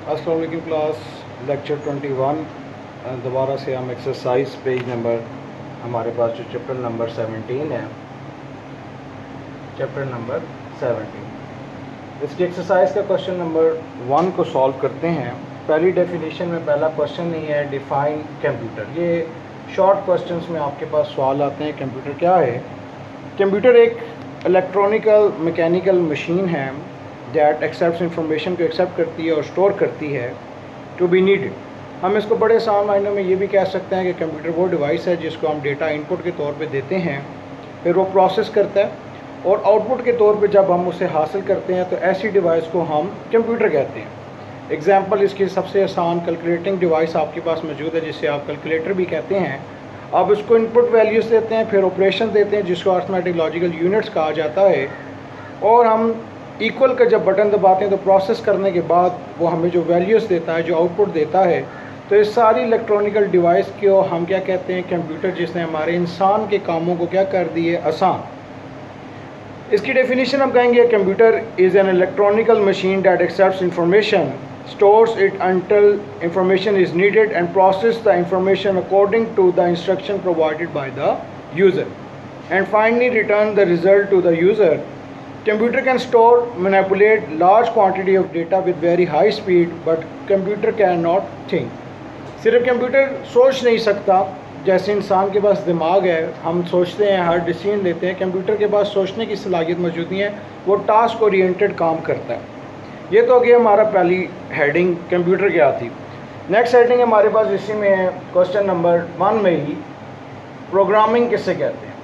अस्सलाम वालेकुम class. Lecture 21 दोबारा से हम एक्सरसाइज पेज नंबर हमारे पास जो चैप्टर नंबर 17 है, चैप्टर नंबर 17 इसकी एक्सरसाइज का क्वेश्चन नंबर 1 को सॉल्व करते हैं। पहली डेफिनेशन में पहला क्वेश्चन नहीं है, डिफाइन कंप्यूटर। ये शॉर्ट क्वेश्चंस में आपके पास सवाल आते हैं। कंप्यूटर क्या है? कंप्यूटर एक इलेक्ट्रॉनिकल मैकेनिकल मशीन है दैट एक्सेप्ट्स इंफॉर्मेशन को एक्सेप्ट करती है और स्टोर करती है टू बी नीडेड। हम इसको बड़े आसान मायनों में ये भी कह सकते हैं कि कंप्यूटर वो डिवाइस है जिसको हम डेटा इनपुट के तौर पे देते हैं, फिर वो प्रोसेस करता है और आउटपुट के तौर पे जब हम उसे हासिल करते हैं तो ऐसी डिवाइस को हम कंप्यूटर कहते हैं। एग्जांपल इसकी सबसे आसान कैलकुलेटिंग डिवाइस आपके पास मौजूद है, जिसे आप कैलकुलेटर भी कहते हैं। आप उसको इनपुट वैल्यूज़ देते हैं, फिर ऑपरेशन देते हैं जिसको अर्थमेटिक लॉजिकल यूनिट्स कहा जाता है, और हम इक्वल का जब बटन दबाते हैं तो प्रोसेस करने के बाद वो हमें जो वैल्यूज़ देता है, जो आउटपुट देता है। तो इस सारी इलेक्ट्रॉनिकल डिवाइस को हम क्या कहते हैं? कंप्यूटर, जिसने हमारे इंसान के कामों को क्या कर दिए? आसान। इसकी डेफिनेशन हम कहेंगे, computer is an electronical machine that accepts information, stores it until information is needed and process the information according to the instruction provided by the user, and finally return the result to the user. Computer can store, manipulate large quantity of data with very high speed, but computer cannot think. सिर्फ computer सोच नहीं सकता, जैसे इंसान के पास दिमाग है, हम सोचते हैं, हर डिसीजन लेते हैं। कंप्यूटर के पास सोचने की सलाहियत मौजूद नहीं है, वो टास्क ओरिएंटेड काम करता है। ये तो हो गया हमारा पहली हेडिंग, कंप्यूटर क्या थी। नेक्स्ट हेडिंग हमारे पास इसी में है, क्वेश्चन नंबर 1 में ही, प्रोग्रामिंग किसे कहते हैं।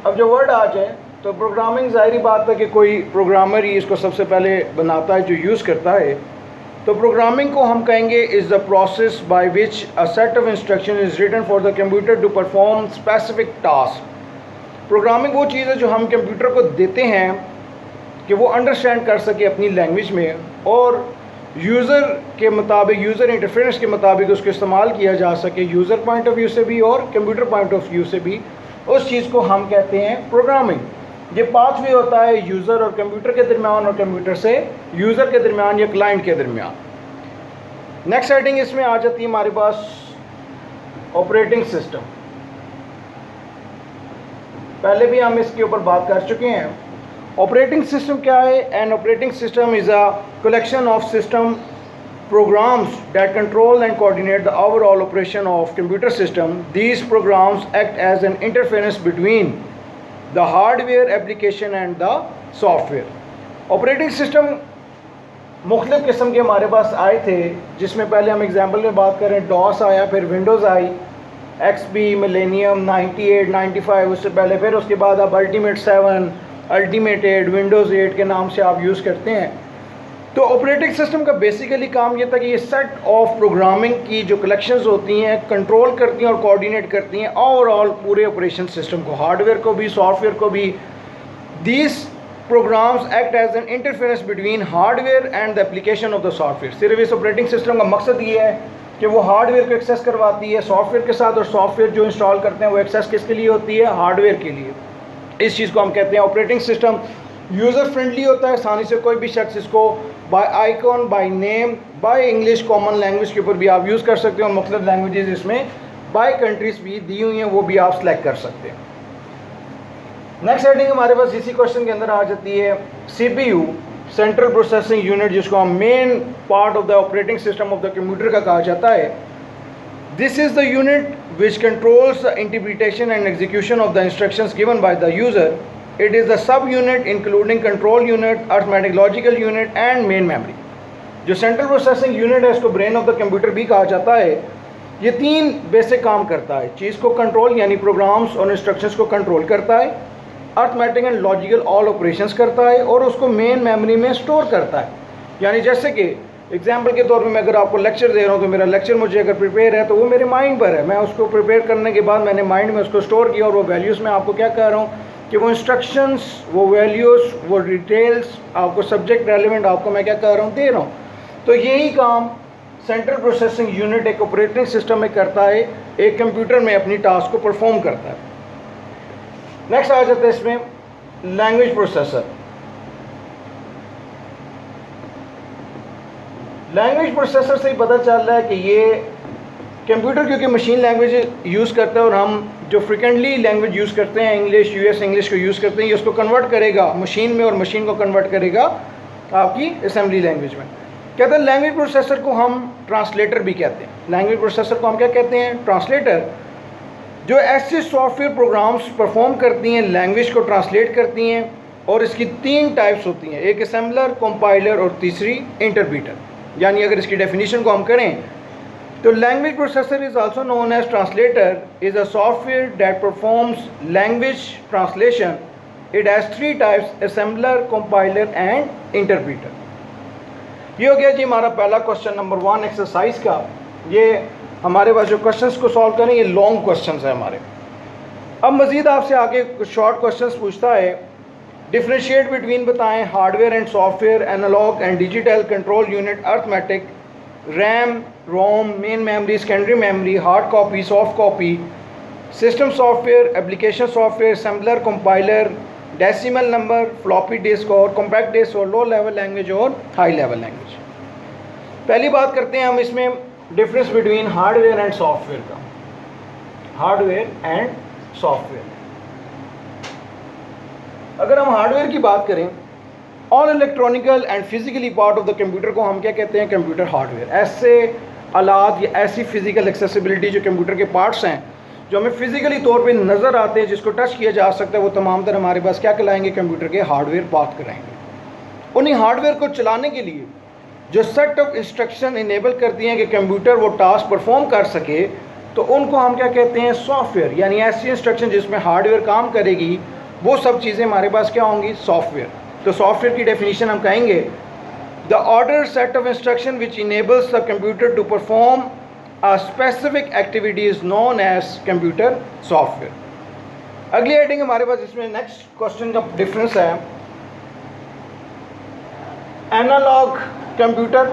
अब जो वर्ड आ जाए तो प्रोग्रामिंग, ज़ाहिरी बात है कि कोई प्रोग्रामर ही इसको सबसे पहले बनाता है, जो यूज़ करता है। तो प्रोग्रामिंग को हम कहेंगे is the process by which a set of instruction is written for the computer to perform specific task. Programming वो चीज़ है जो हम कंप्यूटर को देते हैं कि वो अंडरस्टैंड कर सके अपनी लैंग्वेज में, और यूज़र के मुताबिक, यूज़र इंटरफेरेंस के मुताबिक उसको इस्तेमाल किया जा सके, यूज़र पॉइंट ऑफ व्यू से भी और कंप्यूटर पॉइंट ऑफ व्यू से भी। उस चीज़ को हम कहते हैं प्रोग्रामिंग। ये पाथवे होता है यूज़र और कंप्यूटर के दरमियान, और कंप्यूटर से यूज़र के दरमियान या क्लाइंट के दरमियान। नेक्स्ट हेडिंग इसमें आ जाती है हमारे पास, ऑपरेटिंग सिस्टम। पहले भी हम इसके ऊपर बात कर चुके हैं। ऑपरेटिंग सिस्टम क्या है? An operating system is a collection of system programs that control and coordinate the overall operation of computer system. These programs act as an interface between the hardware application and the software. Operating system मुख्तलिफ़ किस्म के हमारे पास आए थे, जिसमें पहले हम example में बात करें, डॉस आया, फिर विंडोज़ आई, XP, मिलेनियम, 98, 95, उससे पहले, फिर उसके बाद अब अल्टीमेट 7, अल्टीमेट 8, विंडोज़ 8 के नाम से आप यूज़ करते हैं। तो ऑपरेटिंग सिस्टम का बेसिकली काम ये था कि ये सेट ऑफ प्रोग्रामिंग की जो कलेक्शंस होती हैं, कंट्रोल करती हैं और कोऑर्डिनेट करती हैं ओवरऑल पूरे ऑपरेशन सिस्टम को, हार्डवेयर को भी, सॉफ्टवेयर को भी। These programs act as an interference between hardware and the application of the software. सिर्फ इस ऑपरेटिंग सिस्टम का मकसद ये है कि वो हार्डवेयर को एक्सेस करवाती है सॉफ्टवेयर के साथ, और सॉफ्टवेयर जो इंस्टॉल करते हैं वो एक्सेस किसके लिए होती है? हार्डवेयर के लिए। इस चीज़ को हम कहते हैं ऑपरेटिंग सिस्टम। यूज़र फ्रेंडली होता है, आसानी से कोई भी शख्स इसको by icon, by name, by English common language के ऊपर भी आप यूज़ कर सकते हैं, और मुख्तलिफ लैंग्वेजेस इसमें बाय कंट्रीज भी दी हुई हैं, वो भी आप सेलेक्ट कर सकते हैं। नेक्स्ट हेडिंग हमारे पास इसी क्वेश्चन के अंदर आ जाती है, CPU, सेंट्रल प्रोसेसिंग यूनिट, जिसको हम main part of the operating system of the computer का कहा जाता है। This is the unit which controls the interpretation and execution of the instructions given by the user. It is the subunit including control unit, arithmetic logical unit and main memory. जो central processing unit है, इसको brain of the computer भी कहा जाता है। ये 3 basic काम करता है। चीज़ को कंट्रोल यानी प्रोग्राम्स और इंस्ट्रक्शंस को कंट्रोल करता है, arithmetic and logical all operations करता है, और उसको मेन मेमोरी में स्टोर करता है। यानी जैसे कि एग्जाम्पल के तौर पे मैं अगर आपको लेक्चर दे रहा हूँ, तो मेरा लेक्चर मुझे अगर प्रिपेयर है तो वो मेरे माइंड पर है। मैं उसको प्रिपेयर करने के बाद मैंने माइंड में उसको स्टोर किया, और वो वैल्यूज़ में आपको क्या कह रहा हूँ कि वो इंस्ट्रक्शंस, वो वैल्यूज़, वो डिटेल्स, आपको सब्जेक्ट रेलिवेंट आपको मैं क्या कह रहा हूँ, दे रहा हूँ। तो यही काम सेंट्रल प्रोसेसिंग यूनिट एक ऑपरेटिंग सिस्टम में करता है, एक कंप्यूटर में अपनी टास्क को परफॉर्म करता है। नेक्स्ट आ जाता है इसमें लैंग्वेज प्रोसेसर। लैंग्वेज प्रोसेसर से ही पता चल रहा है कि ये कंप्यूटर क्योंकि मशीन लैंग्वेज यूज़ करता है और हम जो फ्रिक्वेंटली लैंग्वेज यूज़ करते हैं इंग्लिश, यूएस इंग्लिश को यूज़ करते हैं, ये उसको कन्वर्ट करेगा मशीन में और मशीन को कन्वर्ट करेगा आपकी असेंबली लैंग्वेज में। कहते हैं लैंग्वेज प्रोसेसर को हम ट्रांसलेटर भी कहते हैं। लैंग्वेज प्रोसेसर को हम क्या कहते हैं? ट्रांसलेटर। जो ऐसे सॉफ्टवेयर प्रोग्राम्स परफॉर्म करती हैं, लैंग्वेज को ट्रांसलेट करती हैं, और इसकी 3 टाइप्स होती हैं, एक असेंबलर, कंपाइलर और तीसरी इंटरप्रीटर। यानी अगर इसकी डेफिनेशन को हम करें तो language processor is also known as translator is a software that performs language translation. It has 3 types, assembler, compiler and interpreter. ये हो गया जी हमारा पहला क्वेश्चन नंबर 1 एक्सरसाइज का। ये हमारे पास जो क्वेश्चंस को सॉल्व करें ये लॉन्ग क्वेश्चंस है हमारे। अब मज़ीद आपसे आगे कुछ शॉर्ट क्वेश्चंस पूछता है। डिफ्रेंशिएट बिटवीन बताएं hardware and software, analogue and digital, control unit, arithmetic, RAM, ROM, main memory, secondary memory, hard copy, soft copy, system software, application software, assembler, compiler, decimal number, floppy disk और compact disk और low level language और high level language. पहली बात करते हैं हम इसमें difference between hardware and software का। हार्डवेयर एंड सॉफ्टवेयर, अगर हम हार्डवेयर की बात करें, all electronical and physically part of the computer को हम क्या कहते हैं? Computer hardware. ऐसे आलात या ऐसी फिजिकल एक्सेसिबिलिटी जो कंप्यूटर के पार्ट्स हैं जो हमें फिजिकली तौर पे नज़र आते हैं, जिसको टच किया जा सकता है, वो तमाम तर हमारे पास क्या कहलाएंगे? कंप्यूटर के हार्डवेयर बात कराएंगे। उन्हीं हार्डवेयर को चलाने के लिए जो सेट ऑफ इंस्ट्रक्शन इनेबल करती हैं कि कंप्यूटर वो टास्क परफॉर्म कर सके, तो उनको हम क्या कहते हैं? सॉफ्टवेयर। यानी ऐसी इंस्ट्रक्शन जिसमें हार्डवेयर काम करेगी, वो सब चीज़ें हमारे पास क्या होंगी? सॉफ्टवेयर। तो सॉफ्टवेयर की डेफिनेशन हम कहेंगे the order set of instruction which enables the computer to perform a specific activity is known as computer software. अगली हेडिंग हमारे पास इसमें नेक्स्ट क्वेश्चन का डिफरेंस है एनालॉग कंप्यूटर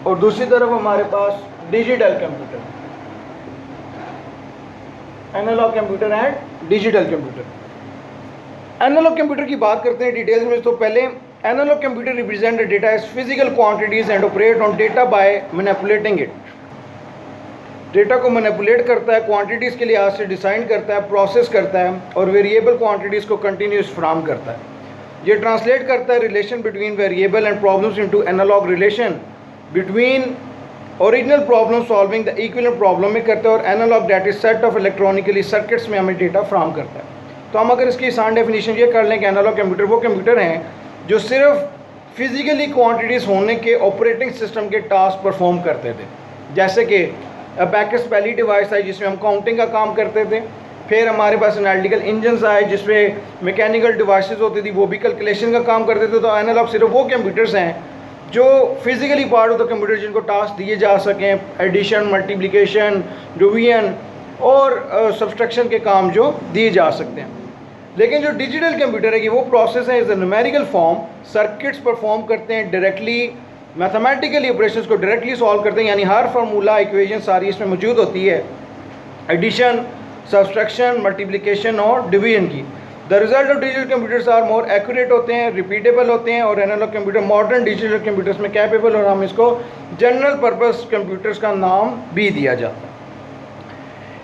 और दूसरी तरफ हमारे पास digital computer. Analog computer and digital computer. Analog computer की बात करते हैं डिटेल्स में। तो पहले analog computer represent data as physical quantities and operate on data by manipulating it. Data को मैनिपुलेट करता है, क्वांटिटीज़ के लिहाज से डिज़ाइन करता है, प्रोसेस करता है और वेरिएबल क्वांटिटीज़ को कंटिन्यूस फ्राहम करता है। ये ट्रांसलेट करता है relation between variable and problems into analogue relation between original problem solving the equivalent problem में करता है, और एनालॉग data set of electronically circuits में हमें डेटा फ्राहम करता है। तो हम अगर इसकी आसान डेफिनेशन ये कर लें कि एनालॉग कंप्यूटर वो कंप्यूटर हैं जो सिर्फ फिजिकली क्वांटिटीज़ होने के ऑपरेटिंग सिस्टम के टास्क परफॉर्म करते थे। जैसे कि अबैकस पहली डिवाइस आई जिसमें हम काउंटिंग का काम करते थे, फिर हमारे पास एनालिटिकल इंजन्स आए जिसमें मैकेनिकल डिवाइसेस होती थी, वो भी कैलकुलेशन का काम करते थे। तो एनालॉग सिर्फ वो कंप्यूटर्स हैं जो physically part of the computer जिनको टास्क दिए जा सकें, एडिशन, मल्टीप्लिकेशन, डिवीजन और सब्सट्रैक्शन के काम जो दिए जा सकते हैं। लेकिन जो डिजिटल कंप्यूटर है कि वो प्रोसेस है is a numerical form, circuits perform करते हैं डायरेक्टली, मैथमेटिकली ऑपरेशंस को डायरेक्टली सॉल्व करते हैं, यानी हर फार्मूला इक्वेशन सारी इसमें मौजूद होती है, एडिशन, सब्सट्रैक्शन, मल्टीप्लिकेशन और डिवीजन की। The result of digital computers are more accurate होते हैं, रिपीटेबल होते हैं, और analogue computer modern digital computers में कैपेबल, और हम इसको जनरल पर्पस कंप्यूटर्स का नाम भी दिया जाता है।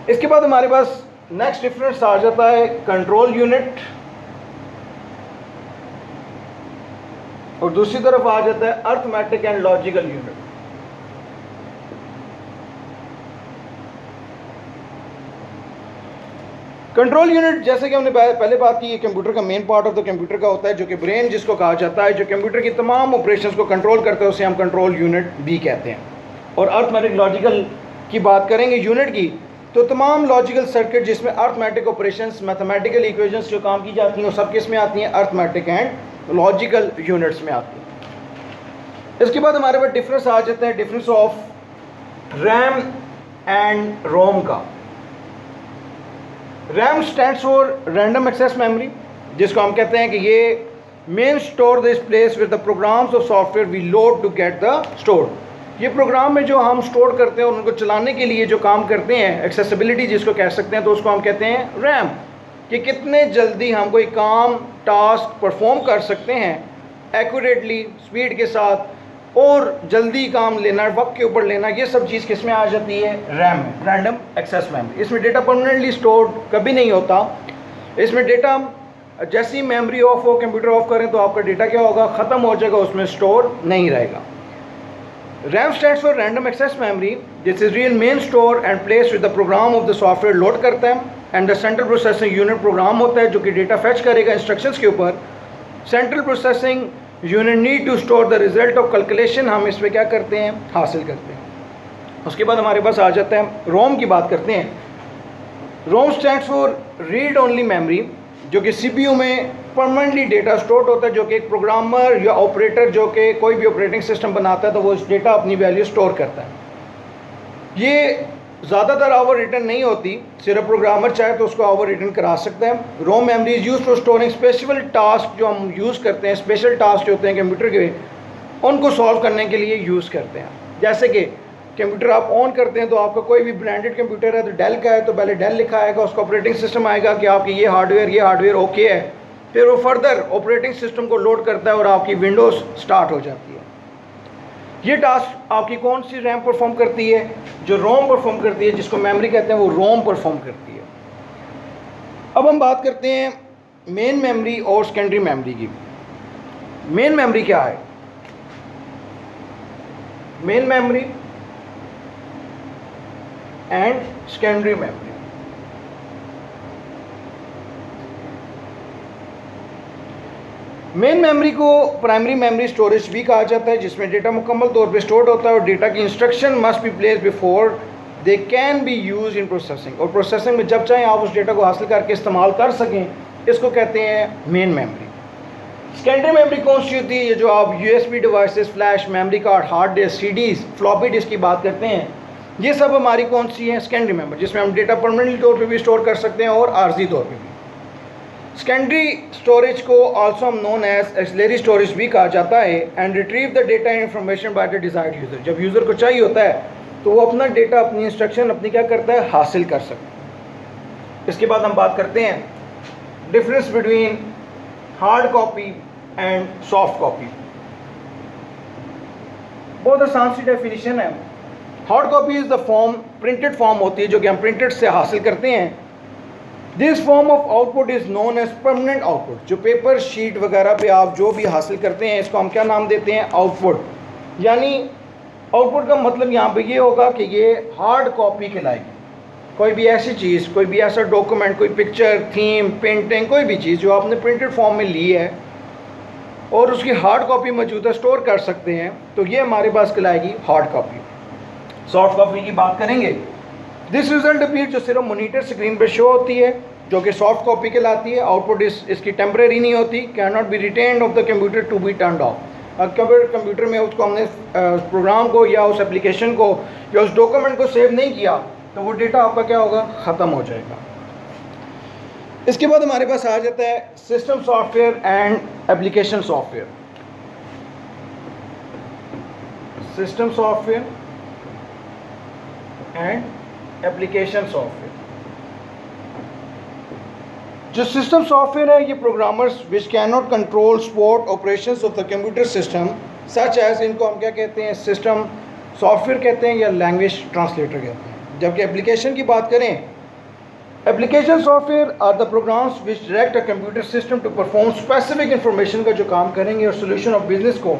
इसके बाद हमारे पास नेक्स्ट डिफरेंस आ जाता है कंट्रोल यूनिट, और दूसरी तरफ आ जाता है arithmetic and logical unit. Control unit जैसे कि हमने पहले बात की, ये कंप्यूटर का main part of the computer का होता है, जो कि ब्रेन जिसको कहा जाता है, जो कंप्यूटर की तमाम ऑपरेशंस को कंट्रोल करता है, उसे हम कंट्रोल यूनिट भी कहते हैं। और अर्थमेटिक लॉजिकल की बात करेंगे यूनिट की, तो तमाम लॉजिकल सर्किट जिसमें अर्थमेटिक ऑपरेशंस, मैथमेटिकल इक्वेशंस जो काम की जाती हैं, वो सब किस में आती हैं? अर्थमेटिक एंड लॉजिकल यूनिट्स में आती हैं। इसके बाद हमारे पास डिफरेंस आ जाते हैं, difference of RAM and ROM का। RAM stands for random access memory, जिसको हम कहते हैं कि ये main store this place with the programs of software we load to get the store. ये प्रोग्राम में जो हम स्टोर करते हैं और उनको चलाने के लिए जो काम करते हैं, एक्सेसिबिलिटी जिसको कह सकते हैं, तो उसको हम कहते हैं रैम, कि कितने जल्दी हम कोई काम, टास्क परफॉर्म कर सकते हैं, एक्यूरेटली, स्पीड के साथ और जल्दी काम लेना, वक्त के ऊपर लेना, ये सब चीज़ किस में आ जाती है? रैम में, रैंडम एक्सेस मेमोरी। इसमें डेटा परमानेंटली स्टोर्ड कभी नहीं होता। इसमें डेटा जैसी मेमोरी ऑफ हो, कंप्यूटर ऑफ करें तो आपका डेटा क्या होगा? ख़त्म हो जाएगा, उसमें स्टोर नहीं रहेगा। RAM stands for random access memory. This is real main store and place with the program of the software load करता है and the central processing unit program होता है जो कि डेटा फेच करेगा इंस्ट्रक्शंस के ऊपर। Central processing unit need to store the result of calculation, हम इसमें क्या करते हैं? हासिल करते हैं। उसके बाद हमारे पास आ जाता है रोम की बात करते हैं। रोम stands for read only memory, जो कि सीपीयू में परमानेंटली डेटा स्टोर होता है, जो कि एक प्रोग्रामर या ऑपरेटर जो कि कोई भी ऑपरेटिंग सिस्टम बनाता है तो वो इस डेटा अपनी वैल्यू स्टोर करता है। ये ज़्यादातर ओवर रिटर्न नहीं होती, सिर्फ प्रोग्रामर चाहे तो उसको ओवर रिटर्न करा सकते हैं। ROM memory is use for storing special task, जो हम यूज़ करते हैं, स्पेशल टास्क जो होते हैं कंप्यूटर के, उनको सॉल्व करने के लिए यूज़ करते हैं। जैसे कि कंप्यूटर आप ऑन करते हैं तो आपका कोई भी ब्रांडेड कंप्यूटर है तो डेल का है तो पहले डेल लिखा आएगा, उसका ऑपरेटिंग सिस्टम आएगा कि आपकी ये हार्डवेयर ओके है, फिर वो फर्दर ऑपरेटिंग सिस्टम को लोड करता है और आपकी विंडोज़ स्टार्ट हो जाती है। ये टास्क आपकी कौन सी रैम परफॉर्म करती है? जो रोम परफॉर्म करती है, जिसको मेमोरी कहते हैं, वो रोम परफॉर्म करती है। अब हम बात करते हैं मेन मेमोरी और सेकेंडरी मेमोरी की। मेन मेमोरी क्या है? Main memory and secondary memory. Main memory को प्राइमरी मेमोरी स्टोरेज भी कहा जाता है, जिसमें डेटा मुकम्मल तौर पे स्टोर होता है और डेटा की instruction must be place before they can be use in processing, और प्रोसेसिंग में जब चाहें आप उस डेटा को हासिल करके इस्तेमाल कर सकें, इसको कहते हैं मेन मेमोरी। सेकेंडरी मेमोरी कौन सी होती है? ये जो आप USB devices, flash, memory card, hard disk, CDs, floppy disk की बात करते हैं, ये सब हमारी कौन सी है? सेकेंडरी मेमोरी, जिसमें हम डेटा परमानेंटली तौर पे भी स्टोर कर सकते हैं और आर्जी तौर पे भी। सेकेंडरी स्टोरेज को also known as auxiliary storage भी कहा जाता है and retrieve the data information by the desired user. जब यूज़र को चाहिए होता है तो वो अपना डेटा, अपनी इंस्ट्रक्शन अपनी क्या करता है? हासिल कर सकता है। इसके बाद हम बात करते हैं difference between hard copy and soft copy. बहुत आसान सी डेफिनेशन है। Hard copy is the form, printed form होती है जो कि हम प्रिंटेड से हासिल करते हैं। This form of output is known as permanent output. जो पेपर शीट वगैरह पे आप जो भी हासिल करते हैं, इसको हम क्या नाम देते हैं? आउटपुट। यानी आउटपुट का मतलब यहाँ पे ये होगा कि ये हार्ड कॉपी कहलाएगी। कोई भी ऐसी चीज़, कोई भी ऐसा डॉक्यूमेंट, कोई पिक्चर, थीम, पेंटिंग, कोई भी चीज़ जो आपने प्रिंटेड फॉर्म में ली है और उसकी हार्ड कॉपी मौजूदा स्टोर कर सकते हैं, तो ये हमारे पास कहलाएगी हार्ड कॉपी। सॉफ्ट कॉपी की बात करेंगे। दिस रिजल्ट अपीयर, जो सिर्फ मॉनिटर स्क्रीन पर शो होती है, जो कि सॉफ्ट कॉपी कहलाती है। आउटपुट इसकी टेम्परेरी नहीं होती, can not be retained of the computer to be turned off. Computer में उसको हमने प्रोग्राम को या उस एप्लीकेशन को या उस डॉक्यूमेंट को सेव नहीं किया तो वो डेटा आपका क्या होगा? ख़त्म हो जाएगा। इसके बाद हमारे पास आ जाता है system software and application software. System software and application software. जो सिस्टम सॉफ्टवेयर है, ये programmers which can not control support operations of the computer system such as, इनको हम क्या कहते हैं? सिस्टम सॉफ्टवेयर कहते हैं या लैंग्वेज ट्रांसलेटर कहते हैं। जबकि एप्लीकेशन की बात करें, application software are the programs which direct a computer system to perform specific information का जो काम करेंगे और सोल्यूशन ऑफ बिजनेस को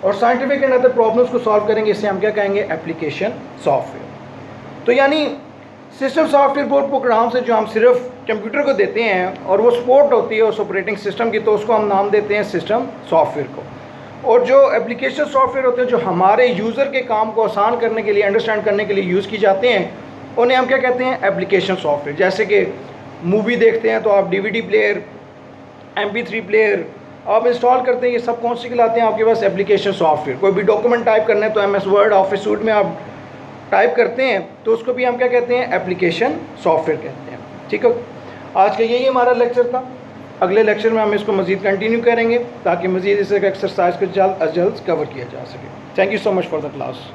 और साइंटिफिक एंड अदर प्रॉब्लम्स को सॉल्व करेंगे, इसे हम क्या कहेंगे? Application software. तो यानी सिस्टम सॉफ्टवेयर वो प्रोग्राम्स है जो हम सिर्फ कंप्यूटर को देते हैं और वो सपोर्ट होती है उस ऑपरेटिंग सिस्टम की, तो उसको हम नाम देते हैं सिस्टम सॉफ्टवेयर को। और जो एप्लीकेशन सॉफ्टवेयर होते हैं जो हमारे यूज़र के काम को आसान करने के लिए, अंडरस्टैंड करने के लिए यूज़ की जाते हैं, उन्हें हम क्या कहते हैं? Application software. जैसे कि मूवी देखते हैं तो आप DVD प्लेयर, MP3 प्लेयर आप इंस्टॉल करते हैं, ये सब कौन सी कहलाते हैं? आपके पास एप्लीकेशन सॉफ्टवेयर। कोई भी डॉक्यूमेंट टाइप करना है तो MS वर्ड, ऑफिस सूट में आप टाइप करते हैं तो उसको भी हम क्या कहते हैं? एप्लीकेशन सॉफ्टवेयर कहते हैं। ठीक है, आज का यही हमारा लेक्चर था। अगले लेक्चर में हम इसको मज़ीद कंटिन्यू करेंगे ताकि मज़ीद इस एक्सरसाइज को जल्द अज जल्द कवर किया जा सके। Thank you so much for the class.